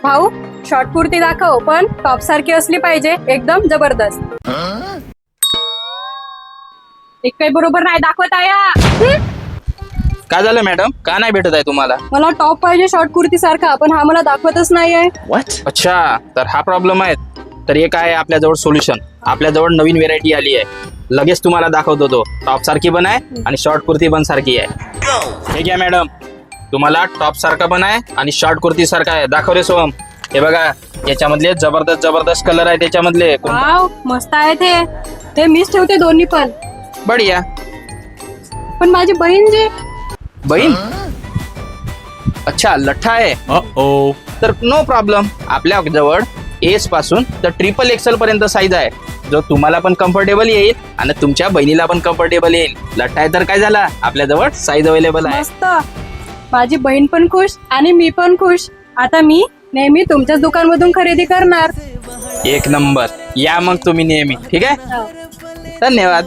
भाऊ शॉर्ट कुर्ती दाखव, पण टॉप सारखी असली पाहिजे, एकदम जबरदस्त. एक काही बरोबर नाही दाखवत आहे. काय झालं मॅडम, का नाही भेटत आहे तुम्हाला? मला टॉप पाहिजे शॉर्ट कुर्ती सारखा, पण हा मला दाखवतच नाहीये. अच्छा, तर हा प्रॉब्लेम आहे. तर एक आहे आपल्याजवळ सोल्युशन. आपल्याजवळ नवीन व्हेरायटी आली आहे, लगेच तुम्हाला दाखवतो. तो टॉप सारखी पण आहे आणि शॉर्ट कुर्ती पण सारखी आहे. हे घ्या मॅडम, तुम्हाला टॉप सारखा पण आहे आणि शॉर्ट कुर्ती सारखा आहे. दाखव रे सोहम. हे बघा, याच्यामधले जबरदस्त जबरदस्त कलर आहे त्याच्यामधले. वाव, मस्त आहे ते. हे मीच ठेवते दोन्ही पण. बढिया. पण माझी बहीण जी. बहीण? अच्छा, लठ्ठा आहे. तर नो प्रॉब्लेम. आपल्या जवळ एस पासून तर XXL पर्यंत साईज आहे, जो तुम्हाला पण कम्फर्टेबल येईल आणि तुमच्या बहिणीला पण कम्फर्टेबल येईल. लठ्ठा आहे तर काय झाला, आपल्याजवळ साईज अवेलेबल आहे. मस्त. माझी बहीण पण खुश आणि मी पण खुश. आता मी नेहमी तुमच्याच दुकानमधून खरेदी करणार. एक नंबर. या मग तुम्ही नेहमी. ठीक आहे, हो. धन्यवाद.